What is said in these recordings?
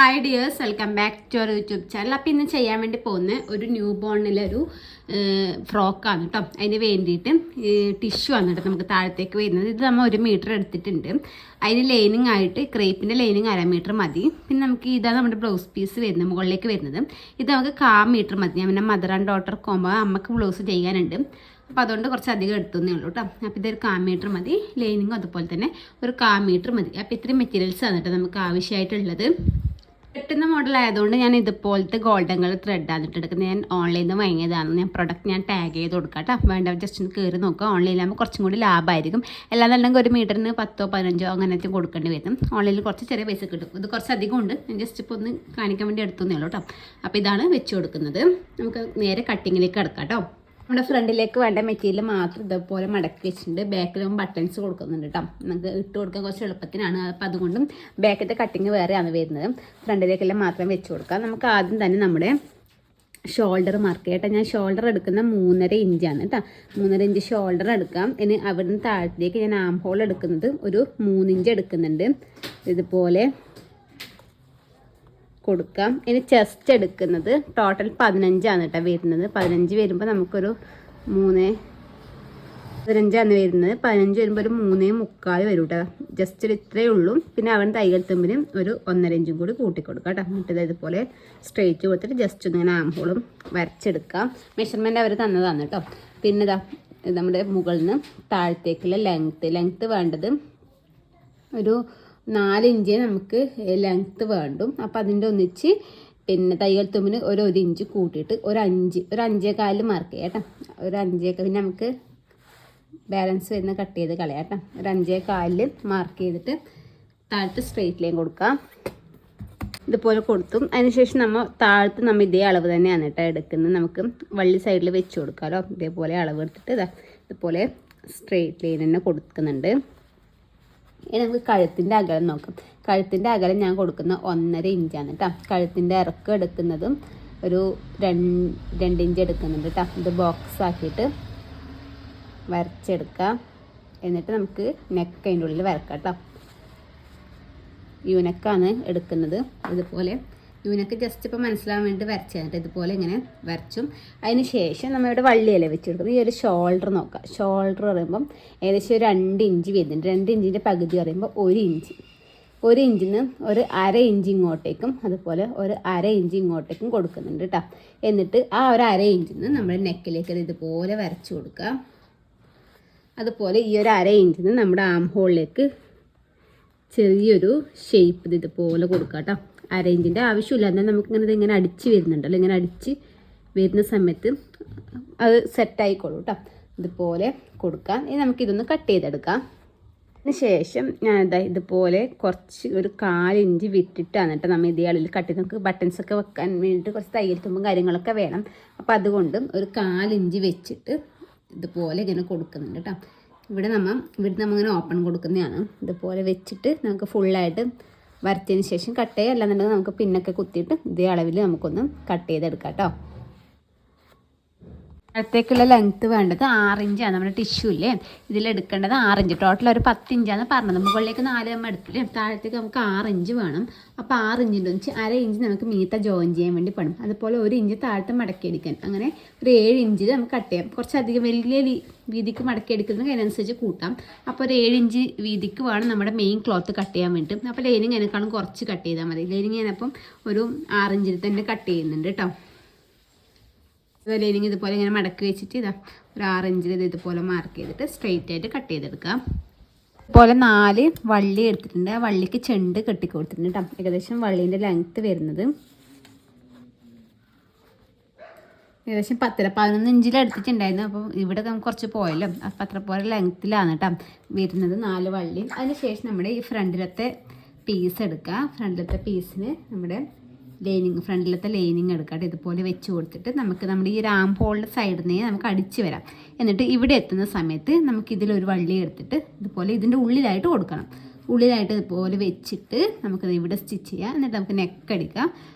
Hi dears, welcome back to our YouTube channel. അപ്പോൾ ഇന്ന് ചെയ്യാൻ വേണ്ടി പോകുന്ന ഒരു ന്യൂ ബോണിലൊരു ഫ്രോക്കാണ് കേട്ടോ. അതിന് വേണ്ടിയിട്ട് ടിഷ്യൂ ആണ് കേട്ടോ നമുക്ക് താഴത്തേക്ക് വരുന്നത്. ഇത് നമ്മൾ 1 മീറ്റർ എടുത്തിട്ടുണ്ട്. അതിന് ലൈനിങ് ആയിട്ട് ക്രേപ്പിൻ്റെ ലൈനിങ് 1/2 മീറ്റർ മതി. പിന്നെ നമുക്ക് ഇതാണ് നമ്മുടെ ബ്ലൗസ് പീസ് വരുന്നത്, മുകളിലേക്ക് വരുന്നത്. ഇത് നമുക്ക് 1/4 മീറ്റർ മതി. ഞാൻ പിന്നെ മദർ ആൻഡ് ഡോട്ടർ കോമ്പോ അമ്മക്ക് ബ്ലൗസ് ചെയ്യാനുണ്ട്, അപ്പോൾ അതുകൊണ്ട് കുറച്ച് അധികം എടുത്തേ ഉള്ളൂ കേട്ടോ. അപ്പോൾ ഇതൊരു 1/4 മീറ്റർ മതി. ലൈനിങ്ങും അതുപോലെ തന്നെ ഒരു 1/4 മീറ്റർ മതി. അപ്പോൾ ഇത്രയും മെറ്റീരിയൽസ് ആണ് കേട്ടോ നമുക്ക് ആവശ്യമായിട്ടുള്ളത്. കിട്ടുന്ന മോഡൽ ആയതുകൊണ്ട് ഞാൻ ഇതുപോലത്തെ ഗോൾഡൻ കളർ ത്രെഡാണ് എടുക്കുന്നത്. ഞാൻ ഓൺലൈനിൽ നിന്ന് വാങ്ങിയതാണ്. ഞാൻ പ്രൊഡക്റ്റ് ഞാൻ ടാഗ് ചെയ്ത് കൊടുക്കാം കേട്ടോ. വേണ്ട ജസ്റ്റ് ഒന്ന് കയറി നോക്കുക. ഓൺലൈനിലാകുമ്പോൾ കുറച്ചും കൂടി ലാഭമായിരിക്കും. എല്ലാന്നുണ്ടെങ്കിൽ 1 മീറ്ററിന് 10 15 അങ്ങനത്തെ കൊടുക്കേണ്ടി വരും. ഓൺലൈനിൽ കുറച്ച് ചെറിയ പൈസ കിട്ടും. ഇത് കുറച്ച് അധികം ഉണ്ട്. ഞാൻ ജസ്റ്റ് ഇപ്പോൾ ഒന്ന് കാണിക്കാൻ വേണ്ടി എടുത്തേ ഉള്ളൂ കേട്ടോ. അപ്പോൾ ഇതാണ് വെച്ച് കൊടുക്കുന്നത്. നമുക്ക് നേരെ കട്ടിങ്ങിലേക്ക് കിടക്കാം കേട്ടോ. നമ്മുടെ ഫ്രണ്ടിലേക്ക് വേണ്ട മെറ്റീരിയൽ മാത്രം ഇതുപോലെ മടക്കി വെച്ചിട്ടുണ്ട്. ബാക്കിലും ബട്ടൺസ് കൊടുക്കുന്നുണ്ട് കേട്ടോ. നമുക്ക് ഇട്ട് കൊടുക്കാൻ കുറച്ച് എളുപ്പത്തിനാണ്. അപ്പോൾ അതുകൊണ്ടും ബാക്കിലത്തെ കട്ടിങ് വേറെയാണ് വരുന്നത്. ഫ്രണ്ടിലേക്കെല്ലാം മാത്രം വെച്ച് കൊടുക്കാം. നമുക്ക് ആദ്യം തന്നെ നമ്മുടെ ഷോൾഡർ മാർക്ക് ചെയ്യാം കേട്ടോ. ഞാൻ ഷോൾഡർ എടുക്കുന്ന 3.5 ഇഞ്ചാണ് കേട്ടോ. 3.5 ഇഞ്ച് ഷോൾഡർ എടുക്കാം. ഇനി അവിടുന്ന് താഴത്തേക്ക് ഞാൻ ആം ഹോൾ എടുക്കുന്നത് ഒരു 3 ഇഞ്ച് എടുക്കുന്നുണ്ട്. ഇതുപോലെ കൊടുക്കാം. ഇനി ചെസ്റ്റ് എടുക്കുന്നത് ടോട്ടൽ 15 കേട്ടോ വരുന്നത്. 15 വരുമ്പോൾ നമുക്കൊരു 15 വരുന്നത്. 15 വരുമ്പോൾ ഒരു 3.25 വരും കേട്ടോ. ജസ്റ്റ് ഇത്രയേ ഉള്ളൂ. പിന്നെ അവൻ തൈകൾ തമ്മിലും ഒരു 1.5 ഇഞ്ചും കൂടി കൂട്ടിക്കൊടുക്കാം കേട്ടോ. എന്നിട്ട് ഇതുപോലെ സ്ട്രെയിറ്റ് കൊടുത്തിട്ട് ജസ്റ്റ് ഒന്ന് ഇങ്ങനെ ആംഹോളും വരച്ചെടുക്കാം. മെഷർമെൻറ്റ് അവർ തന്നതാണ് കേട്ടോ. പിന്നെ ഇതാ നമ്മുടെ മുകളിൽ നിന്ന് താഴത്തേക്കുള്ള ലെങ്ത്ത് വേണ്ടത് ഒരു 4 ഇഞ്ച് നമുക്ക് ലെങ്ത്ത് വേണ്ടും. അപ്പോൾ അതിൻ്റെ ഒന്നിച്ച് പിന്നെ തയ്യൽ തുമ്പിന് ഒരു 1 ഇഞ്ച് കൂട്ടിയിട്ട് ഒരു 5.25 മാർക്ക് ചെയ്യാം കേട്ടോ. ഒരു 5 പിന്നെ നമുക്ക് ബാലൻസ് വരുന്ന കട്ട് ചെയ്ത് കളയാം കേട്ടോ. ഒരു 5.25 മാർക്ക് ചെയ്തിട്ട് താഴത്ത് സ്ട്രെയിറ്റ് ലൈൻ കൊടുക്കാം. ഇതുപോലെ കൊടുത്തും അതിനുശേഷം നമ്മൾ ഇതേ അളവ് തന്നെയാണ് കേട്ടോ എടുക്കുന്നത്. നമുക്ക് വള്ളി സൈഡിൽ വെച്ച് കൊടുക്കാമല്ലോ. ഇതേപോലെ അളവ് എടുത്തിട്ട് ഇതുപോലെ സ്ട്രെയിറ്റ് ലൈൻ തന്നെ കൊടുക്കുന്നുണ്ട്. ഇനി നമുക്ക് കഴുത്തിൻ്റെ അകലം നോക്കാം. കഴുത്തിൻ്റെ അകലം ഞാൻ കൊടുക്കുന്ന 1.5 ഇഞ്ചാണ് കേട്ടോ. കഴുത്തിൻ്റെ ഇറക്കം എടുക്കുന്നതും ഒരു 2 ഇഞ്ച് എടുക്കുന്നുണ്ട് കേട്ടോ. ഇത് ബോക്സ് ആക്കിയിട്ട് വരച്ചെടുക്കാം. എന്നിട്ട് നമുക്ക് നെക്ക് അതിൻ്റെ ഉള്ളിൽ വരക്കാം കേട്ടോ. യൂനെക്കാണ് എടുക്കുന്നത്. ഇതുപോലെ യൂനെക്ക് ജസ്റ്റ് ഇപ്പോൾ മനസ്സിലാവാൻ വേണ്ടി വരച്ചു തന്നിട്ട് ഇതുപോലെ ഇങ്ങനെ വരച്ചും അതിന് ശേഷം നമ്മളിവിടെ വള്ളിയില വെച്ച് കൊടുക്കുന്നത്. ഈ ഒരു ഷോൾഡർ നോക്കാം. ഷോൾഡർ പറയുമ്പം ഏകദേശം ഒരു 2 ഇഞ്ച് വരുന്നുണ്ട്. 2 ഇഞ്ചിൻ്റെ പകുതി പറയുമ്പോൾ 1 ഇഞ്ച്. 1 ഇഞ്ചിന് ഒരു 1/2 ഇഞ്ച് ഇങ്ങോട്ടേക്കും അതുപോലെ ഒരു 1/2 ഇഞ്ച് ഇങ്ങോട്ടേക്കും കൊടുക്കുന്നുണ്ട് കേട്ടോ. എന്നിട്ട് ആ ഒരു 1/2 ഇഞ്ചിന് നമ്മൾ നെക്കിലേക്ക് ഇതുപോലെ വരച്ചു കൊടുക്കുക. അതുപോലെ ഈ ഒരു 1/2 ഇഞ്ചിന് നമ്മുടെ ആം ഹോളിലേക്ക് ചെറിയൊരു ഷേപ്പ് ഇതുപോലെ കൊടുക്കുക കേട്ടോ. 1/2 ഇഞ്ചിൻ്റെ ആവശ്യമില്ല. എന്നാൽ നമുക്കിങ്ങനെ ഇങ്ങനെ അടിച്ച് വരുന്നുണ്ടല്ലോ. ഇങ്ങനെ അടിച്ച് വരുന്ന സമയത്ത് അത് സെറ്റായിക്കോളൂ കേട്ടോ. ഇതുപോലെ കൊടുക്കാം. ഇനി നമുക്കിതൊന്ന് കട്ട് ചെയ്തെടുക്കാം. അതിന് ശേഷം ഞാനിതാ ഇതുപോലെ കുറച്ച് ഒരു 1/4 ഇഞ്ച് വിട്ടിട്ടാണ് കേട്ടോ നമ്മൾ ഇതേ അളവിൽ കട്ട് ചെയ്ത്. നമുക്ക് ബട്ടൺസൊക്കെ വെക്കാൻ വേണ്ടിയിട്ട് കുറച്ച് തയ്യൽ തുമ്പും കാര്യങ്ങളൊക്കെ വേണം. അപ്പോൾ അതുകൊണ്ട് ഒരു 1/4 ഇഞ്ച് വെച്ചിട്ട് ഇതുപോലെ ഇങ്ങനെ കൊടുക്കുന്നുണ്ട് കേട്ടോ. ഇവിടെ നമ്മൾ ഇങ്ങനെ ഓപ്പൺ കൊടുക്കുന്നതാണ്. ഇതുപോലെ വെച്ചിട്ട് നമുക്ക് ഫുള്ളായിട്ട് വരച്ചതിന് ശേഷം കട്ട് ചെയ്യുക. അല്ലാന്നുണ്ടെങ്കിൽ നമുക്ക് പിന്നൊക്കെ കുത്തിയിട്ട് ഇതേ അളവിൽ നമുക്കൊന്ന് കട്ട് ചെയ്തെടുക്കാം കേട്ടോ. അടുത്തേക്കുള്ള ലെങ്ത്ത് വേണ്ടത് 6 ഇഞ്ചാണ്. നമ്മുടെ ടിഷ്യൂ ഇല്ലേ ഇതിലെടുക്കേണ്ടത് 6 ഇഞ്ച്. ടോട്ടൽ ഒരു 10 ഇഞ്ചാണ് പറഞ്ഞത്. മുകളിലേക്ക് 4 നമ്മൾ എടുത്തില്ലേ. താഴത്തേക്ക് നമുക്ക് 6 ഇഞ്ച് വേണം. അപ്പോൾ 6 ഇഞ്ചിൻ്റെ വെച്ച് 1/2 ഇഞ്ച് നമുക്ക് മീത്ത ജോയിൻ ചെയ്യാൻ വേണ്ടി വേണം. അതുപോലെ 1 ഇഞ്ച് താഴത്ത് മടക്കിയെടുക്കാൻ. അങ്ങനെ ഒരു 7 ഇഞ്ചിൽ നമുക്ക് കട്ട് ചെയ്യാം. കുറച്ചധികം വലിയ വീതിക്ക് മടക്കിയെടുക്കുന്നത് അതിനനുസരിച്ച് കൂട്ടാം. അപ്പോൾ ഒരു 7 ഇഞ്ച് വീതിക്ക് വേണം നമ്മുടെ മെയിൻ ക്ലോത്ത് കട്ട് ചെയ്യാൻ വേണ്ടി. അപ്പോൾ ലൈനിങ് അതിനേക്കാളും കുറച്ച് കട്ട് ചെയ്താൽ മതി. ലൈനിങ് ഞാനപ്പം ഒരു 6 ഇഞ്ചിൽ തന്നെ കട്ട് ചെയ്യുന്നുണ്ട് കേട്ടോ. ലൈനിങ് ഇതുപോലെ ഇങ്ങനെ മടക്കി വെച്ചിട്ട് ഒരു 6 ഇഞ്ചിൽ ഇതുപോലെ മാർക്ക് ചെയ്തിട്ട് സ്ട്രെയിറ്റ് ആയിട്ട് കട്ട് ചെയ്തെടുക്കാം. ഇതുപോലെ 4 വള്ളി എടുത്തിട്ടുണ്ട്. ആ വള്ളിക്ക് ചെണ്ട് കെട്ടിക്കൊടുത്തിട്ടുണ്ട് കേട്ടോ. ഏകദേശം വള്ളീൻ്റെ ലെങ്ത്ത് വരുന്നത് ഏകദേശം 11 ഇഞ്ചിൽ എടുത്തിട്ടുണ്ടായിരുന്നു. അപ്പോൾ ഇവിടെ നമുക്ക് കുറച്ച് പോയല്ലോ. അപ്പോൾ അത്ര പോലെ ലെങ്ത്തിലാണ് കേട്ടോ വരുന്നത് 4 വള്ളി. അതിന് ശേഷം നമ്മുടെ ഈ ഫ്രണ്ടിലത്തെ പീസ് എടുക്കുക. ഫ്രണ്ടിലത്തെ പീസിന് നമ്മുടെ ഫ്രണ്ടിലത്തെ ലൈനിങ് എടുക്കാട്ട് ഇതുപോലെ വെച്ച് കൊടുത്തിട്ട് നമുക്ക് നമ്മുടെ ഈ ആം ഹോളിൻ്റെ സൈഡിൽ നിന്ന് നമുക്ക് അടിച്ച് വരാം. എന്നിട്ട് ഇവിടെ എത്തുന്ന സമയത്ത് നമുക്ക് ഇതിലൊരു വള്ളി എടുത്തിട്ട് ഇതുപോലെ ഇതിൻ്റെ ഉള്ളിലായിട്ട് കൊടുക്കണം. ഉള്ളിലായിട്ട് ഇതുപോലെ വെച്ചിട്ട് നമുക്കത് ഇവിടെ സ്റ്റിച്ച് ചെയ്യാം. എന്നിട്ട് നമുക്ക് നെക്ക് അടിക്കാം.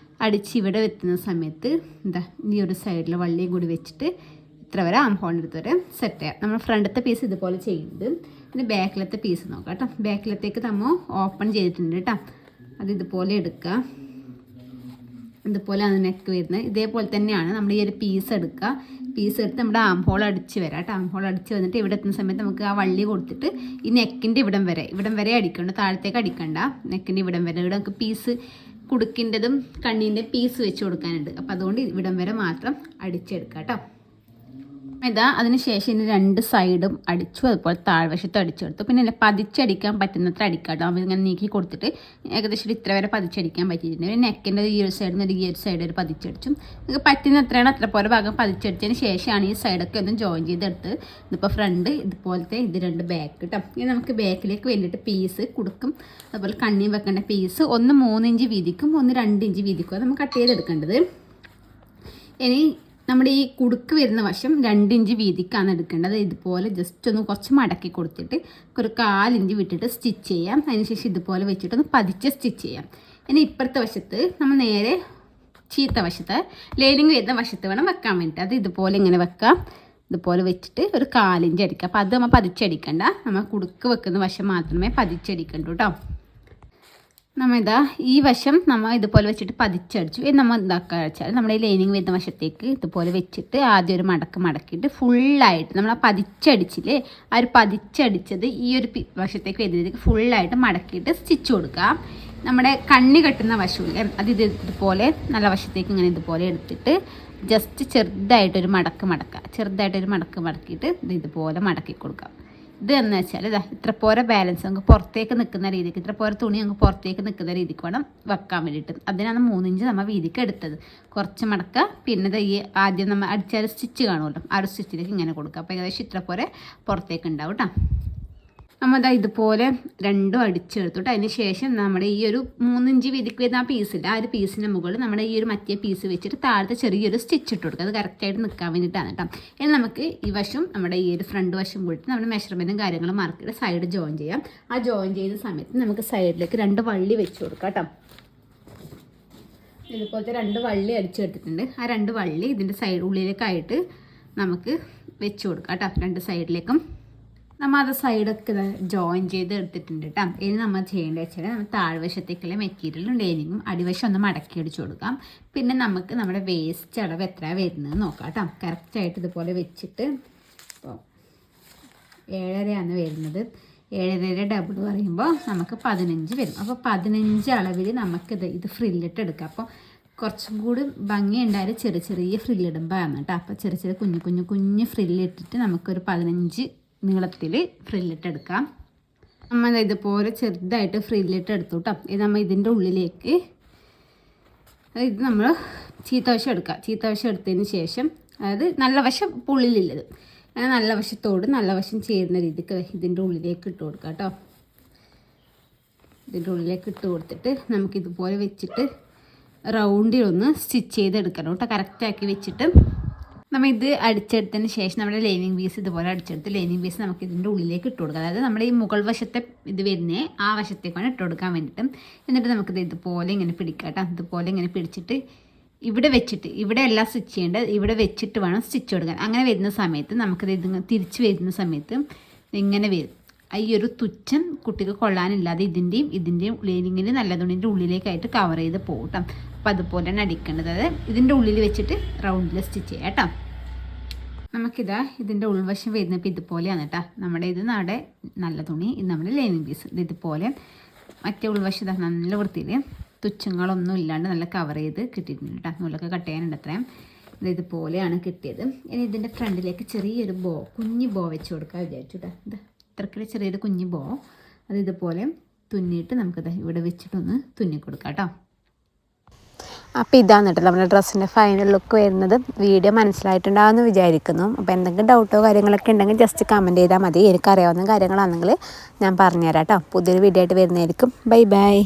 അടിച്ച് ഇവിടെ എത്തുന്ന സമയത്ത് ഈ ഒരു സൈഡിൽ വള്ളിയും കൂടി വെച്ചിട്ട് ഇത്ര വരെ ആം ഹോളിൻ്റെ അടുത്ത് വരെ സെറ്റ് ചെയ്യാം. നമ്മൾ ഫ്രണ്ടിലത്തെ പീസ് ഇതുപോലെ ചെയ്യുന്നത്. പിന്നെ ബാക്കിലത്തെ പീസ് നോക്കാം കേട്ടോ. ബാക്കിലത്തേക്ക് നമ്മൾ ഓപ്പൺ ചെയ്തിട്ടുണ്ട് കേട്ടോ. അത് ഇതുപോലെ എടുക്കുക. ഇതുപോലെയാണ് നെക്ക് വരുന്നത്. ഇതേപോലെ തന്നെയാണ് നമ്മൾ ഈ ഒരു പീസ് എടുക്കുക. പീസ് എടുത്ത് നമ്മുടെ ആം ഹോൾ അടിച്ച് വരാം കേട്ടോ. ആം ഹോൾ അടിച്ച് വന്നിട്ട് ഇവിടെ എത്തുന്ന സമയത്ത് നമുക്ക് ആ വള്ളി കൊടുത്തിട്ട് ഈ നെക്കിൻ്റെ ഇവിടം വരെ അടിക്കണ്ട, താഴത്തേക്ക് അടിക്കണ്ട. നെക്കിൻ്റെ ഇവിടം വരെ ഇവിടെ നമുക്ക് പീസ് കുടുക്കിൻ്റെതും കണ്ണീൻ്റെ പീസ് വെച്ച് കൊടുക്കാനുണ്ട്. അപ്പോൾ അതുകൊണ്ട് ഇവിടം വരെ മാത്രം അടിച്ചെടുക്കാം കേട്ടോ. ഇതാ അതിനുശേഷം ഇനി 2 സൈഡും അടിച്ചു, അതുപോലെ താഴ്വശത്തും അടിച്ചെടുത്തു. പിന്നെ പതിച്ചടിക്കാൻ പറ്റുന്നത്ര അടിക്കാം കേട്ടോ. ഇങ്ങനെ നീക്കി കൊടുത്തിട്ട് ഏകദേശം ഇത്ര വരെ പതിച്ചടിക്കാൻ പറ്റിയിട്ടുണ്ട്. ഒരു നെക്കിൻ്റെ ഈ ഒരു സൈഡിൽ നിന്ന് ഈ ഒരു സൈഡ് ഒരു പതിച്ചടിച്ചും. നിങ്ങൾക്ക് പറ്റുന്ന എത്രയാണ് അത്ര പോലെ ഭാഗം പതിച്ചടിച്ചതിന് ശേഷമാണ് ഈ സൈഡൊക്കെ ഒന്ന് ജോയിൻ ചെയ്തെടുത്ത്. ഇതിപ്പോൾ ഫ്രണ്ട് ഇതുപോലത്തെ ഇത് 2 ബാക്ക് കേട്ടോ. ഇനി നമുക്ക് ബാക്കിലേക്ക് വേണ്ടിയിട്ട് പീസ് കൊടുക്കും, അതുപോലെ കണ്ണിയും വെക്കേണ്ട പീസ് ഒന്ന് 3 ഇഞ്ച് വീതിക്കും ഒന്ന് 2 ഇഞ്ച് വീതിക്കും നമുക്ക് കട്ട് ചെയ്തെടുക്കേണ്ടത്. ഇനി നമ്മുടെ ഈ കുടുക്ക് വരുന്ന വശം 2 ഇഞ്ച് വീതിക്കാണ് എടുക്കേണ്ടത്. ഇതുപോലെ ജസ്റ്റ് ഒന്ന് കുറച്ച് മടക്കി കൊടുത്തിട്ട് ഒരു 1/4 ഇഞ്ച് വിട്ടിട്ട് സ്റ്റിച്ച് ചെയ്യാം. അതിനുശേഷം ഇതുപോലെ വെച്ചിട്ടൊന്ന് പതിച്ച് സ്റ്റിച്ച് ചെയ്യാം. ഇനി ഇപ്പുറത്തെ വശത്ത് നമ്മൾ നേരെ ചീത്ത വശത്ത് ലൈനിങ് വരുന്ന വശത്ത് വേണം വെക്കാൻ വേണ്ടിയിട്ട്. അത് ഇതുപോലെ ഇങ്ങനെ വെക്കാം. ഇതുപോലെ വെച്ചിട്ട് ഒരു 1/4 ഇഞ്ച് അടിക്കാം. അപ്പോൾ അത് നമ്മൾ പതിച്ചടിക്കണ്ട, നമ്മൾ കുടുക്ക് വെക്കുന്ന വശം മാത്രമേ പതിച്ചടിക്കണ്ടൂ കേട്ടോ. നമ്മളിതാ ഈ വശം നമ്മൾ ഇതുപോലെ വെച്ചിട്ട് പതിച്ചടിച്ചു. നമ്മൾ എന്താക്കുക വെച്ചാൽ നമ്മുടെ ഈ ലൈനിങ് വരുന്ന വശത്തേക്ക് ഇതുപോലെ വെച്ചിട്ട് ആദ്യം ഒരു മടക്കിയിട്ട് ഫുള്ളായിട്ട് നമ്മൾ ആ പതിച്ചടിച്ചില്ലേ, ആ ഒരു പതിച്ചടിച്ചത് ഈ ഒരു വശത്തേക്ക് വരുന്നതിലേക്ക് ഫുള്ളായിട്ട് മടക്കിയിട്ട് സ്റ്റിച്ച് കൊടുക്കുക. നമ്മുടെ കണ്ണി കെട്ടുന്ന വശമില്ലേ, അത് ഇതുപോലെ നല്ല വശത്തേക്ക് ഇങ്ങനെ ഇതുപോലെ എടുത്തിട്ട് ജസ്റ്റ് ചെറുതായിട്ടൊരു മടക്ക് മടക്കിയിട്ട് ഇതുപോലെ മടക്കി കൊടുക്കാം. ഇത് എന്ന് വെച്ചാൽ ഇതാ ഇത്ര പോരെ ബാലൻസ് നമുക്ക് പുറത്തേക്ക് നിൽക്കുന്ന രീതിക്ക്, ഇത്ര പോരെ തുണി നമുക്ക് പുറത്തേക്ക് നിൽക്കുന്ന രീതിക്ക് വേണം വെക്കാൻ വേണ്ടിയിട്ട്. അതിനാണ് 3 ഇഞ്ച് നമ്മൾ വീതിക്ക് എടുത്തത്. കുറച്ച് മടക്കുക, പിന്നെ ഈ ആദ്യം നമ്മൾ അടിച്ചാൽ സ്റ്റിച്ച് കാണുമല്ലോ, ആ ഒരു സ്റ്റിച്ചിലേക്ക് ഇങ്ങനെ കൊടുക്കുക. അപ്പോൾ ഏകദേശം ഇത്ര പോരെ പുറത്തേക്ക് ഉണ്ടാവും കേട്ടോ. നമ്മളിതാ ഇതുപോലെ 2ഉം അടിച്ചെടുത്തിട്ട് അതിന് ശേഷം നമ്മുടെ ഈ ഒരു 3 ഇഞ്ച് വീതിക്ക് വരുന്ന ആ പീസില്ല, ആ ഒരു പീസിൻ്റെ മുകളിൽ നമ്മുടെ ഈ ഒരു മറ്റേ പീസ് വെച്ചിട്ട് താഴത്തെ ചെറിയൊരു സ്റ്റിച്ച് ഇട്ട് കൊടുക്കുക. അത് കറക്റ്റായിട്ട് നിൽക്കാൻ വേണ്ടിയിട്ടാണ് കേട്ടോ. ഇനി നമുക്ക് ഈ വശം നമ്മുടെ ഈ ഒരു ഫ്രണ്ട് വശം കൂടിയിട്ട് നമ്മുടെ മെഷർമെൻറ്റും കാര്യങ്ങളും മാർക്ക് ചെയ്ത് സൈഡ് ജോയിൻ ചെയ്യാം. ആ ജോയിൻ ചെയ്യുന്ന സമയത്ത് നമുക്ക് സൈഡിലേക്ക് 2 വള്ളി വെച്ച് കൊടുക്കാം കേട്ടോ. ഇതുപോലത്തെ 2 വള്ളി അടിച്ചെടുത്തിട്ടുണ്ട്. ആ 2 വള്ളി ഇതിൻ്റെ ഉള്ളിലേക്കായിട്ട് നമുക്ക് വെച്ച് കൊടുക്കാം കേട്ടോ. 2 സൈഡിലേക്കും നമ്മൾ അത് സൈഡൊക്കെ ജോയിൻ ചെയ്ത് എടുത്തിട്ടുണ്ട് കേട്ടോ. ഇനി നമ്മൾ ചെയ്യേണ്ടത് വെച്ചാൽ നമ്മൾ താഴ്വശത്തേക്കുള്ള മെറ്റീരിയലും ലൈനിങ്ങും അടിവശം ഒന്ന് മടക്കി അടിച്ചു കൊടുക്കാം. പിന്നെ നമുക്ക് നമ്മുടെ വേസ്റ്റ് അളവ് എത്ര വരുന്നത് നോക്കാം കേട്ടോ. കറക്റ്റായിട്ട് ഇതുപോലെ വെച്ചിട്ട് ഇപ്പോൾ 7.5 വരുന്നത്. 7.5 ഡബിൾ പറയുമ്പോൾ നമുക്ക് 15 വരും. അപ്പോൾ 15 അളവിൽ നമുക്കിത് ഫ്രില്ലിട്ട് എടുക്കാം. അപ്പോൾ കുറച്ചും കൂടി ഭംഗി ഉണ്ടായാലും ചെറിയ ഫ്രില്ലിടുമ്പോഴാണ് കേട്ടോ. അപ്പോൾ ചെറിയ കുഞ്ഞു ഫ്രില്ലിട്ടിട്ട് നമുക്കൊരു 15 നീളത്തിൽ ഫ്രില്ലിട്ടെടുക്കാം. നമ്മൾ ഇതുപോലെ ചെറുതായിട്ട് ഫ്രില്ലിട്ട് എടുത്തു കേട്ടോ. ഇത് നമ്മൾ ഇതിൻ്റെ ഉള്ളിലേക്ക് ഇത് നമ്മൾ ചീത്തവശം എടുക്കുക. ചീത്തവശം എടുത്തതിന് ശേഷം അതായത് നല്ല വശം ഉള്ളിലുള്ളത് അങ്ങനെ നല്ല വശത്തോട് നല്ല വശം ചേരുന്ന രീതിക്ക് ഇതിൻ്റെ ഉള്ളിലേക്ക് ഇട്ട് കൊടുക്കുക കേട്ടോ. ഇതിൻ്റെ ഉള്ളിലേക്ക് ഇട്ട് കൊടുത്തിട്ട് നമുക്കിതുപോലെ വെച്ചിട്ട് റൗണ്ടിലൊന്ന് സ്റ്റിച്ച് ചെയ്തെടുക്കണം കേട്ടോ. കറക്റ്റാക്കി വെച്ചിട്ട് നമ്മൾ ഇത് അടിച്ചെടുത്തതിന് ശേഷം നമ്മുടെ ലൈനിങ് പീസ് ഇതുപോലെ അടിച്ചെടുത്ത് ലൈനിങ് പീസ് നമുക്ക് ഇതിൻ്റെ ഉള്ളിലേക്ക് ഇട്ട് കൊടുക്കാം. അതായത് നമ്മുടെ ഈ മുകൾ വശത്തെ ഇത് വരുന്നേ ആ വശത്തേക്കാണ് ഇട്ട് കൊടുക്കാൻ വേണ്ടിയിട്ട്. എന്നിട്ട് നമുക്കിത് ഇതുപോലെ ഇങ്ങനെ പിടിക്കാം കേട്ടോ. ഇതുപോലെ ഇങ്ങനെ പിടിച്ചിട്ട് ഇവിടെ വെച്ചിട്ട് ഇവിടെ എല്ലാം സ്റ്റിച്ച് ചെയ്യേണ്ടത് ഇവിടെ വെച്ചിട്ട് വേണം സ്റ്റിച്ച് കൊടുക്കാൻ. അങ്ങനെ വരുന്ന സമയത്ത് നമുക്കത് തിരിച്ച് വരുന്ന സമയത്ത് ഇങ്ങനെ വരും. ഈ ഒരു തുച്ഛം കുട്ടിക്ക് കൊള്ളാനില്ലാതെ ഇതിൻ്റെയും ലൈനിങ്ങിൻ്റെ നല്ല തുണിൻ്റെ ഉള്ളിലേക്കായിട്ട് കവർ ചെയ്ത് പോകട്ടോ. അപ്പോൾ അതുപോലെയാണ് അടിക്കേണ്ടത്. അതായത് ഇതിൻ്റെ ഉള്ളിൽ വെച്ചിട്ട് റൗണ്ടിൽ സ്റ്റിച്ച് ചെയ്യാം കേട്ടോ. നമുക്കിതാ ഇതിൻ്റെ ഉൾവശം വരുന്നപ്പോൾ ഇതുപോലെയാണ് കേട്ടോ. നമ്മുടെ നല്ല തുണി, ഇത് നമ്മുടെ ലൈനിങ് പീസ് ഇതുപോലെ മറ്റേ ഉൾവശം നല്ല വൃത്തിയിൽ തുച്ഛങ്ങളൊന്നും ഇല്ലാണ്ട് നല്ല കവർ ചെയ്ത് കിട്ടിയിട്ടുണ്ട് കേട്ടോ. നൂലൊക്കെ കട്ട് ചെയ്യാനുണ്ട് അത്രയും. ഇതുപോലെയാണ് കിട്ടിയത്. ഇനി ഇതിൻ്റെ ഫ്രണ്ടിലേക്ക് ചെറിയൊരു കുഞ്ഞ് ബോ വെച്ച് കൊടുക്കാൻ വിചാരിച്ചു കേട്ടോ. ഇത് ഇത്രയ്ക്ക് ചെറിയൊരു കുഞ്ഞ് ബോ അത് ഇതുപോലെ തുന്നിയിട്ട് നമുക്കത് ഇവിടെ വെച്ചിട്ടൊന്ന് തുന്നി കൊടുക്കാം കേട്ടോ. അപ്പോൾ ഇതാണ് കേട്ടോ നമ്മുടെ ഡ്രസ്സിൻ്റെ ഫൈനൽ ലുക്ക് വരുന്നത്. വീഡിയോ മനസ്സിലായിട്ടുണ്ടാകുമെന്ന് വിചാരിക്കുന്നു. അപ്പോൾ എന്തെങ്കിലും ഡൗട്ടോ കാര്യങ്ങളൊക്കെ ഉണ്ടെങ്കിൽ ജസ്റ്റ് കമൻറ്റ് ചെയ്താൽ മതി. എനിക്കറിയാവുന്ന കാര്യങ്ങളാണെങ്കിൽ ഞാൻ പറഞ്ഞുതരാം കേട്ടോ. പുതിയൊരു വീഡിയോ ആയിട്ട് വരുന്നതായിരിക്കും. ബൈ.